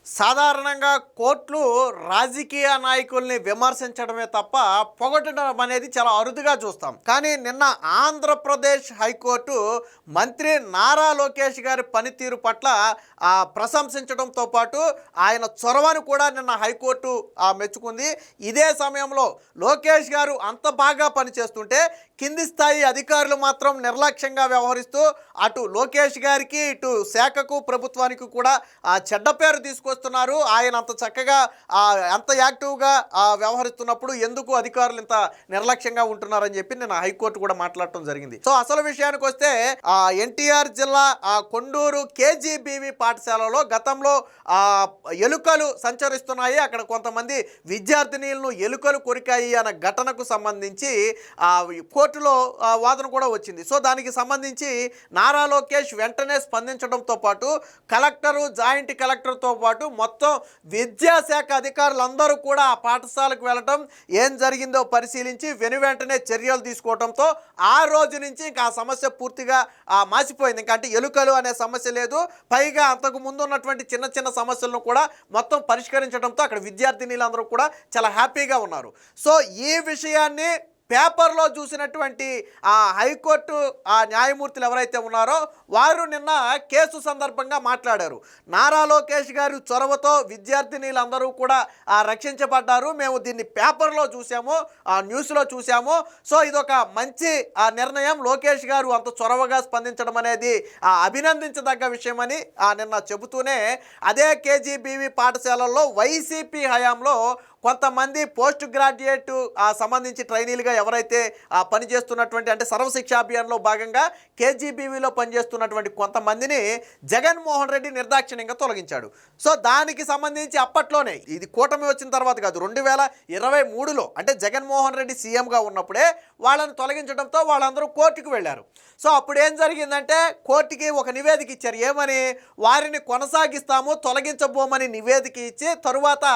సాధారణంగా కోర్టులు రాజకీయ నాయకుల్ని విమర్శించడమే తప్ప పొగడడం అనేది చాలా అరుదుగా చూస్తాం. కానీ నిన్న ఆంధ్రప్రదేశ్ హైకోర్టు మంత్రి నారా లోకేష్ గారి పనితీరు పట్ల ప్రశంసించడంతో పాటు ఆయన చొరవను కూడా నిన్న హైకోర్టు మెచ్చుకుంది. ఇదే సమయంలో లోకేష్ గారు అంత బాగా పనిచేస్తుంటే కింది స్థాయి అధికారులు మాత్రం నిర్లక్ష్యంగా వ్యవహరిస్తూ అటు లోకేష్ గారికి ఇటు శాఖకు ప్రభుత్వానికి కూడా చెడ్డ పేరు తీసుకొస్తున్నారు. ఆయన అంత చక్కగా అంత యాక్టివ్గా వ్యవహరిస్తున్నప్పుడు ఎందుకు అధికారులు ఇంత నిర్లక్ష్యంగా ఉంటున్నారని చెప్పి నేను హైకోర్టు కూడా మాట్లాడటం జరిగింది. సో అసలు విషయానికి వస్తే ఎన్టీఆర్ జిల్లా కొండూరు కేజీబీవి పాఠశాలలో గతంలో ఎలుకలు సంచరిస్తున్నాయి, అక్కడ కొంతమంది విద్యార్థినీలను ఎలుకలు కొరికాయి అన్న ఘటనకు సంబంధించి కోర్టులో వాదన కూడా వచ్చింది. సో దానికి సంబంధించి నారా లోకేష్ వెంటనే స్పందించడంతో పాటు కలెక్టరు, జాయింట్ కలెక్టర్తో పాటు మొత్తం విద్యాశాఖ అధికారులందరూ కూడా ఆ పాఠశాలకు వెళ్ళటం, ఏం జరిగిందో పరిశీలించి వెంటనే చర్యలు తీసుకోవడంతో ఆ రోజు నుంచి ఇంకా ఆ సమస్య పూర్తిగా మాసిపోయింది. ఇంకా అంటే ఎలుకలు అనే సమస్య లేదు, పైగా అంతకు ముందు ఉన్నటువంటి చిన్న చిన్న సమస్యలను కూడా మొత్తం పరిష్కరించడంతో అక్కడ విద్యార్థినీలందరూ కూడా చాలా హ్యాపీగా ఉన్నారు. సో ఈ విషయాన్ని పేపర్లో చూసినటువంటి హైకోర్టు న్యాయమూర్తులు ఎవరైతే ఉన్నారో వారు నిన్న కేసు సందర్భంగా మాట్లాడారు. నారా లోకేష్ గారి చొరవతో విద్యార్థినీలందరూ కూడా రక్షించబడ్డారు, మేము దీన్ని పేపర్లో చూసాము, న్యూస్లో చూసాము. సో ఇదొక మంచి నిర్ణయం, లోకేష్ గారు అంత చొరవగా స్పందించడం అనేది అభినందించదగ్గ విషయమని నిన్న చెబుతూనే అదే కేజీబీవి పాఠశాలల్లో వైసీపీ హయాంలో కొంతమంది పోస్ట్ గ్రాడ్యుయేట్ సంబంధించి ట్రైనీలుగా ఎవరైతే పనిచేస్తున్నటువంటి అంటే సర్వశిక్ష అభియాన్లో భాగంగా కేజీబీవీలో పనిచేస్తున్నటువంటి కొంతమందిని జగన్మోహన్ రెడ్డి నిర్దాక్షిణ్యంగా తొలగించాడు. సో దానికి సంబంధించి అప్పట్లోనే, ఇది కూటమి వచ్చిన తర్వాత కాదు, 2023లో అంటే జగన్మోహన్ రెడ్డి సీఎంగా ఉన్నప్పుడే వాళ్ళని తొలగించడంతో వాళ్ళందరూ కోర్టుకు వెళ్ళారు. సో అప్పుడు ఏం జరిగిందంటే కోర్టుకి ఒక నివేదిక ఇచ్చారు, ఏమని వారిని కొనసాగిస్తాము, తొలగించబోమని నివేదిక ఇచ్చి తరువాత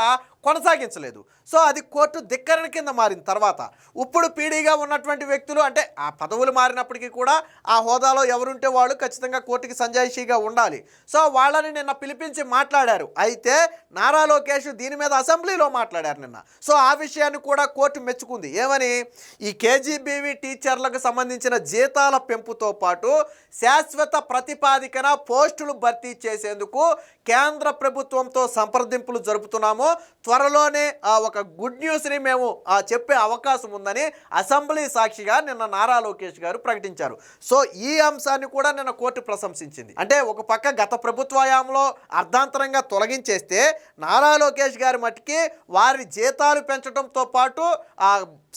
కొనసాగించలేదు. సో అది కోర్టు ధిక్కరణ కింద మారిన తర్వాత ఇప్పుడు పీడీగా ఉన్నటువంటి వ్యక్తులు అంటే ఆ పదవులు మారినప్పటికీ కూడా ఆ హోదాలో ఎవరుంటే వాళ్ళు ఖచ్చితంగా కోర్టుకి సంజాయిషీగా ఉండాలి. సో వాళ్ళని నిన్న పిలిపించి మాట్లాడారు. అయితే నారా లోకేష్ దీని మీద అసెంబ్లీలో మాట్లాడారు నిన్న. సో ఆ విషయాన్ని కూడా కోర్టు మెచ్చుకుంది. ఏమని, ఈ కేజీబీవీ టీచర్లకు సంబంధించిన జీతాల పెంపుతో పాటు శాశ్వత ప్రతిపాదికన పోస్టులు భర్తీ చేసేందుకు కేంద్ర ప్రభుత్వంతో సంప్రదింపులు జరుపుతున్నాము, త్వరలోనే ఒక గుడ్ న్యూస్ని మేము చెప్పే అవకాశం ఉందని అసెంబ్లీ సాక్షిగా నిన్న నారా లోకేష్ గారు ప్రకటించారు. సో ఈ అంశాన్ని కూడా నిన్న కోర్టు ప్రశంసించింది. అంటే ఒక పక్క గత ప్రభుత్వ హయాంలో అర్ధాంతరంగా తొలగించేస్తే నారా లోకేష్ గారి మట్టుకి వారి జీతాలు పెంచడంతో పాటు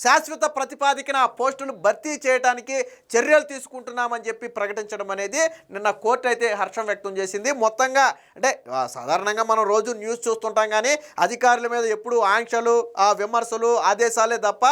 శాశ్వత ప్రతిపాదికన పోస్టులు భర్తీ చేయడానికి చర్యలు తీసుకుంటున్నామని చెప్పి ప్రకటించడం అనేది నిన్న కోర్టు అయితే హర్షం వ్యక్తం చేసింది. మొత్తంగా అంటే సాధారణంగా మనం రోజు న్యూస్ చూస్తుంటాం, కానీ అధికారుల మీద ఎప్పుడు ఆంక్షలు, విమర్శలు, ఆదేశాలే తప్ప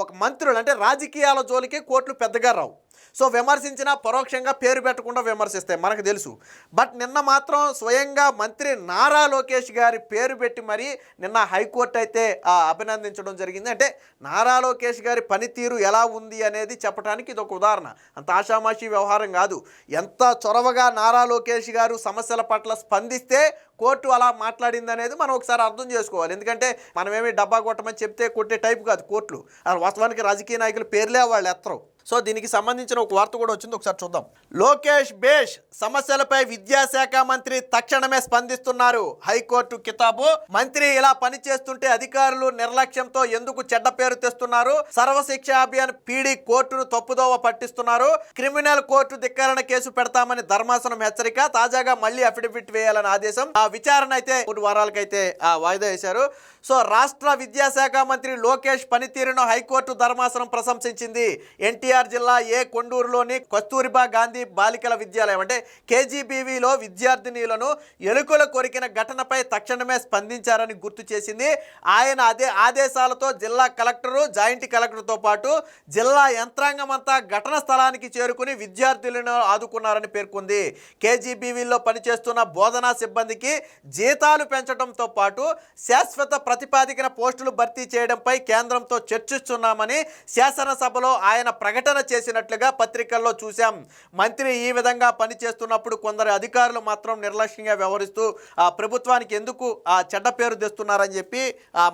ఒక మంత్రులు అంటే రాజకీయాల జోలికి కోర్టులు పెద్దగా రావు. సో విమర్శించినా పరోక్షంగా పేరు పెట్టకుండా విమర్శిస్తాయి, మనకు తెలుసు. బట్ నిన్న మాత్రం స్వయంగా మంత్రి నారా లోకేష్ గారి పేరు పెట్టి మరి నిన్న హైకోర్టు అయితే అభినందించడం జరిగింది. అంటే నారా లోకేష్ గారి పనితీరు ఎలా ఉంది అనేది చెప్పడానికి ఇది ఒక ఉదాహరణ, అంత ఆషామాషి వ్యవహారం కాదు. ఎంత చొరవగా నారా లోకేష్ గారు సమస్యల పట్ల స్పందిస్తే కోర్టు అలా మాట్లాడింది అనేది మనం ఒకసారి అర్థం చేసుకోవాలి. ఎందుకంటే మనమేమి డబ్బా కొట్టమని చెప్తే కొట్టే టైపు కాదు కోర్టులు. వాస్తవానికి రాజకీయ నాయకుల పేర్లే వాళ్ళు ఎత్తరు. సో దీనికి సంబంధించిన ఒక వార్త కూడా వచ్చింది, ఒకసారి చూద్దాం. లోకేష్ బేష్ సమస్యలపై విద్యాశాఖ మంత్రి తక్షణమే స్పందిస్తున్నారు, హైకోర్టు కితాబు. మంత్రి ఇలా పనిచేస్తుంటే అధికారులు నిర్లక్ష్యంతో ఎందుకు చెడ్డ పేరు తెస్తున్నారు, సర్వశిక్ష అభియాన్ పీడీ కోర్టును తప్పుదోవ పట్టిస్తున్నారు, క్రిమినల్ కోర్టు ధిక్కరణ కేసు పెడతామని ధర్మాసనం హెచ్చరిక, తాజాగా మళ్లీ అఫిడవిట్ వేయాలని ఆదేశం. ఆ విచారణ అయితే 3 వారాలకైతే వాయిదా వేశారు. సో రాష్ట్ర విద్యాశాఖ మంత్రి లోకేష్ పనితీరును హైకోర్టు ధర్మాసనం ప్రశంసించింది. ఎన్టీఆర్ జిల్లా కొండూరులోని కస్తూరిబా గాంధీ బాలికల విద్యాలయం అంటే కేజీబీవీలో విద్యార్థినీలను ఎలుకలు కొరికిన ఘటనపై తక్షణమే స్పందించారని గుర్తు చేసింది. ఆయన అదే ఆదేశాలతో జిల్లా కలెక్టరు, జాయింట్ కలెక్టర్తో పాటు జిల్లా యంత్రాంగం అంతా ఘటన స్థలానికి చేరుకుని విద్యార్థులను ఆదుకున్నారని పేర్కొంది. కేజీబీవీలో పనిచేస్తున్న బోధనా సిబ్బందికి జీతాలు పెంచడంతో పాటు శాశ్వత ప్రతిపాదికన పోస్టులు భర్తీ చేయడంపై కేంద్రంతో చర్చిస్తున్నామని శాసనసభలో ఆయన ప్రకటించారు. ప్రకటన చేసినట్లుగా పత్రికల్లో చూసాం. మంత్రి ఈ విధంగా పనిచేస్తున్నప్పుడు కొందరు అధికారులు మాత్రం నిర్లక్ష్యంగా వ్యవహరిస్తూ ఆ ప్రభుత్వానికి ఎందుకు ఆ చెడ్డ పేరు తెస్తున్నారని చెప్పి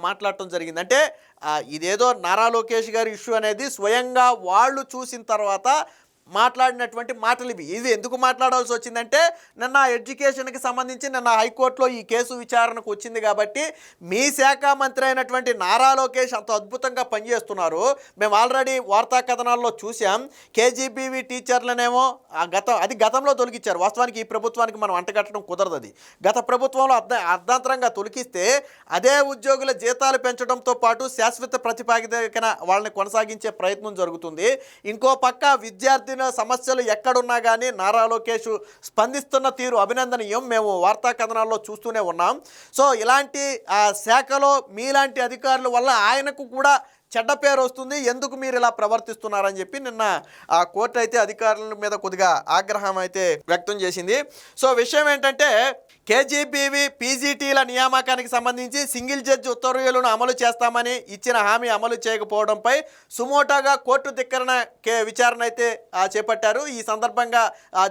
మాట్లాడటం జరిగింది. అంటే ఇదేదో నారా లోకేష్ గారి ఇష్యూ అనేది స్వయంగా వాళ్ళు చూసిన తర్వాత మాట్లాడినటువంటి మాటలు ఇది ఎందుకు మాట్లాడాల్సి వచ్చిందంటే నిన్న ఎడ్యుకేషన్కి సంబంధించి నిన్న హైకోర్టులో ఈ కేసు విచారణకు వచ్చింది కాబట్టి మీ శాఖ మంత్రి అయినటువంటి నారా లోకేష్ అంత అద్భుతంగా పనిచేస్తున్నారు. మేము ఆల్రెడీ వార్తా కథనాల్లో చూసాం. కేజీబీవీ టీచర్లనేమో గతంలో తొలగించారు. వాస్తవానికి ఈ ప్రభుత్వానికి మనం అంటగట్టడం కుదరదు. అది గత ప్రభుత్వంలో అర్ధాంతరంగా తొలగిస్తే అదే ఉద్యోగుల జీతాలు పెంచడంతో పాటు శాశ్వత ప్రతిపాదికన వాళ్ళని కొనసాగించే ప్రయత్నం జరుగుతుంది. ఇంకో పక్క విద్యార్థి సమస్యలు ఎక్కడున్నా కానీ నారా లోకేష్ స్పందిస్తున్న తీరు అభినందనీయం. మేము వార్తా కథనాల్లో చూస్తూనే ఉన్నాం. సో ఇలాంటి శాఖలో మీలాంటి అధికారుల వల్ల ఆయనకు కూడా చెడ్డ పేరు వస్తుంది, ఎందుకు మీరు ఇలా ప్రవర్తిస్తున్నారని చెప్పి నిన్న ఆ కోర్టు అయితే అధికారుల మీద కొద్దిగా ఆగ్రహం అయితే వ్యక్తం చేసింది. సో విషయం ఏంటంటే కేజీబీవీ పీజీటీల నియామకానికి సంబంధించి సింగిల్ జడ్జి ఉత్తర్వులను అమలు చేస్తామని ఇచ్చిన హామీ అమలు చేయకపోవడంపై సుమోటోగా కోర్టు ధిక్కరణ విచారణ అయితే చేపట్టారు. ఈ సందర్భంగా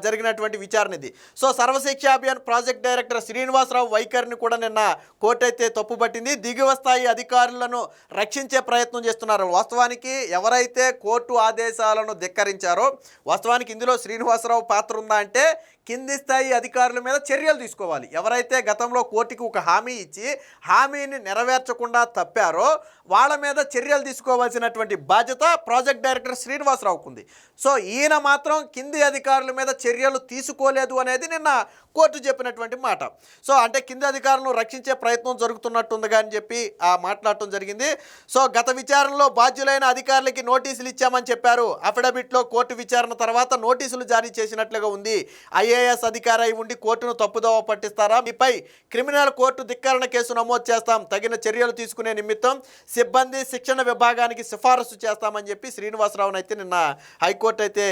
జరిగినటువంటి విచారణ ఇది. So Sarva Shiksha Abhiyan project director Srinivasa Rao వైఖరిని కూడా నిన్న కోర్టు అయితే తప్పుపట్టింది. దిగువ స్థాయి అధికారులను రక్షించే ప్రయత్నం చేస్తున్నారు. వాస్తవానికి ఎవరైతే కోర్టు ఆదేశాలను ధిక్కరించారో వాస్తవానికి ఇందులో శ్రీనివాసరావు పాత్ర ఉందా అంటే కింది స్థాయి అధికారుల మీద చర్యలు తీసుకోవాలి. ఎవరైతే గతంలో కోర్టుకి ఒక హామీ ఇచ్చి హామీని నెరవేర్చకుండా తప్పారో వాళ్ళ మీద చర్యలు తీసుకోవాల్సినటువంటి బాధ్యత ప్రాజెక్ట్ డైరెక్టర్ శ్రీనివాసరావుకు ఉంది. సో ఈయన మాత్రం కింది అధికారుల మీద చర్యలు తీసుకోలేదు అనేది నిన్న కోర్టు చెప్పినటువంటి మాట. సో అంటే కింది అధికారులను రక్షించే ప్రయత్నం జరుగుతున్నట్టుందిగా అని చెప్పి మాట్లాడటం జరిగింది. సో గత విచారణలో బాధ్యులైన అధికారులకి నోటీసులు ఇచ్చామని చెప్పారు. అఫిడవిట్లో కోర్టు విచారణ తర్వాత నోటీసులు జారీ చేసినట్లుగా ఉంది. ఐఏఎస్ అధికారి ఉండి కోర్టును తప్పుదోవ పట్టిస్తారా? మీపై క్రిమినల్ కోర్టు ధిక్కరణ కేసు నమోదు చేస్తాం, తగిన చర్యలు తీసుకునే నిమిత్తం సిబ్బంది శిక్షణ విభాగానికి సిఫారసు చేస్తామని చెప్పి శ్రీనివాసరావును అయితే నిన్న హైకోర్టు అయితే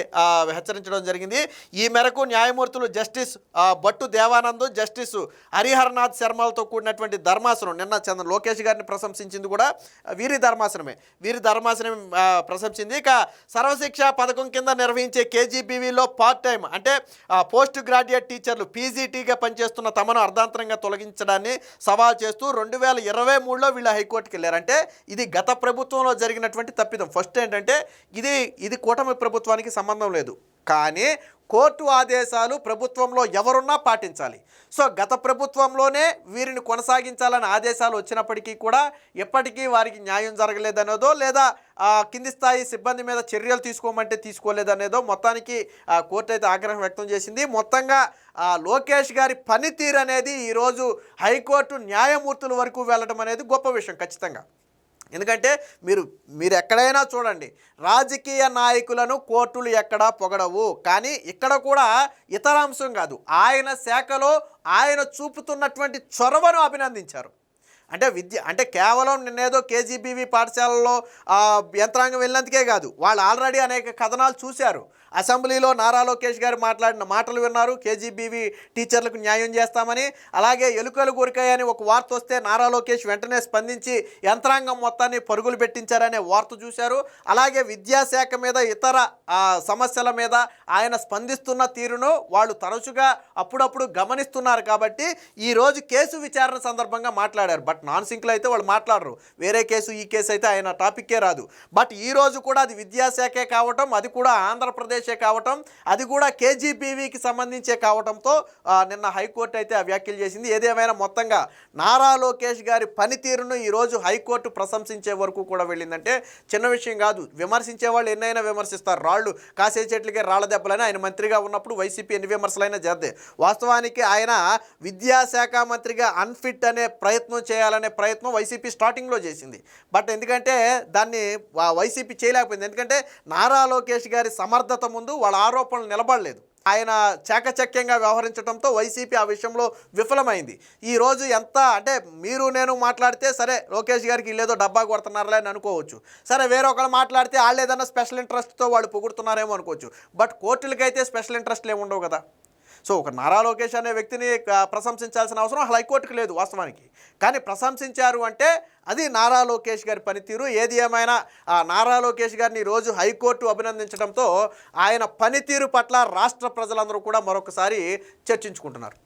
హెచ్చరించడం జరిగింది. ఈ మేరకు న్యాయమూర్తులు జస్టిస్ భట్టు దేవానంద్, జస్టిస్ హరిహరనాథ్ శర్మలతో కూడినటువంటి ధర్మాసనం నిన్న లోకేష్ గారిని ప్రశంసించింది కూడా వీరి ధర్మాసనమే. ప్రశంసింది. ఇక సర్వశిక్ష పథకం కింద నిర్వహించే కేజీబీవీలో పార్ట్ టైం అంటే పోస్ట్ గ్రాడ్యుయేట్ టీచర్లు పీజీటీగా పనిచేస్తున్న తమను అర్ధాంతరంగా తొలగించడాన్ని సవాల్ చేస్తూ 2023లో వీళ్ళు హైకోర్టుకి వెళ్ళారు. అంటే ఇది గత ప్రభుత్వంలో జరిగినటువంటి తప్పిదం. ఫస్ట్ ఏంటంటే ఇది కూటమి ప్రభుత్వానికి సంబంధం లేదు, కానీ కోర్టు ఆదేశాలు ప్రభుత్వంలో ఎవరున్నా పాటించాలి. సో గత ప్రభుత్వంలోనే వీరిని కొనసాగించాలని ఆదేశాలు వచ్చినప్పటికీ కూడా ఎప్పటికీ వారికి న్యాయం జరగలేదనేదో లేదా కింది స్థాయి సిబ్బంది మీద చర్యలు తీసుకోమంటే తీసుకోలేదనేదో మొత్తానికి కోర్టు అయితే ఆగ్రహం వ్యక్తం చేసింది. మొత్తంగా లోకేష్ గారి పనితీరు అనేది ఈరోజు హైకోర్టు న్యాయమూర్తుల వరకు వెళ్ళడం అనేది గొప్ప విషయం ఖచ్చితంగా. ఎందుకంటే మీరు ఎక్కడైనా చూడండి, రాజకీయ నాయకులను కోర్టులు ఎక్కడా పొగడవు, కానీ ఇక్కడ కూడా ఇతర అంశం కాదు, ఆయన శాఖలో ఆయన చూపుతున్నటువంటి చొరవను అభినందించారు. అంటే కేవలం నిన్నేదో కేజీబీవీ పాఠశాలలో యంత్రాంగం వెళ్ళినందుకే కాదు, వాళ్ళు ఆల్రెడీ అనేక కథనాలు చూశారు. అసెంబ్లీలో నారా లోకేష్ గారు మాట్లాడిన మాటలు విన్నారు. కేజీబీవీ టీచర్లకు న్యాయం చేస్తామని, అలాగే ఎలుకలు గురికాయని ఒక వార్త వస్తే నారా లోకేష్ వెంటనే స్పందించి యంత్రాంగం మొత్తాన్ని పరుగులు పెట్టించారనే వార్త చూశారు. అలాగే విద్యాశాఖ మీద ఇతర సమస్యల మీద ఆయన స్పందిస్తున్న తీరును వాళ్ళు తరచుగా అప్పుడప్పుడు గమనిస్తున్నారు. కాబట్టి ఈరోజు కేసు విచారణ సందర్భంగా మాట్లాడారు. బట్ నాన్ సింక్లో అయితే వాళ్ళు మాట్లాడరు. వేరే కేసు ఈ కేసు అయితే ఆయన టాపిక్కే రాదు. బట్ ఈరోజు కూడా అది విద్యాశాఖే కావటం, అది కూడా ఆంధ్రప్రదేశ్ కావటం, అది కూడా కేజీబీవీకి సంబంధించే కావటంతో నిన్న హైకోర్టు అయితే వ్యాఖ్యలు చేసింది. ఏదేమైనా మొత్తంగా నారా లోకేష్ గారి పనితీరును ఈరోజు హైకోర్టు ప్రశంసించే వరకు కూడా వెళ్ళిందంటే చిన్న విషయం కాదు. విమర్శించే వాళ్ళు ఎన్నైనా విమర్శిస్తారు. రాళ్ళు కాసే చెట్లకే రాళ్ళ దెబ్బలని ఆయన మంత్రిగా ఉన్నప్పుడు వైసీపీ ఎన్ని విమర్శలైనా చేద్దే. వాస్తవానికి ఆయన విద్యాశాఖ మంత్రిగా అన్ఫిట్ అనే ప్రయత్నం చేయాలనే ప్రయత్నం వైసీపీ స్టార్టింగ్లో చేసింది. బట్ ఎందుకంటే దాన్ని వైసీపీ చేయలేకపోయింది. ఎందుకంటే నారా లోకేష్ గారి సమర్థత ముందు వాళ్ళ ఆరోపణలు నిలబడలేదు. ఆయన చాకచక్యంగా వ్యవహరించడంతో వైసీపీ ఆ విషయంలో విఫలమైంది. ఈరోజు ఎంత అంటే మీరు నేను మాట్లాడితే సరే లోకేష్ గారికి వీళ్ళేదో డబ్బా కొడుతున్నారులే అని అనుకోవచ్చు. సరే వేరొకరు మాట్లాడితే వాళ్ళు ఏదైనా స్పెషల్ ఇంట్రెస్ట్తో వాళ్ళు పొగుడుతున్నారేమో అనుకోవచ్చు. బట్ కోర్టులకైతే స్పెషల్ ఇంట్రెస్ట్లు ఏమి ఉండవు కదా. సో ఒక నారా లోకేష్ అనే వ్యక్తిని ప్రశంసించాల్సిన అవసరం హైకోర్టుకు లేదు వాస్తవానికి. కానీ ప్రశంసించారు అంటే అది నారా లోకేష్ గారి పనితీరు. ఏది ఏమైనా ఆ నారా లోకేష్ గారిని ఈరోజు హైకోర్టు అభినందించడంతో ఆయన పనితీరు పట్ల రాష్ట్ర ప్రజలందరూ కూడా మరొకసారి చర్చించుకుంటున్నారు.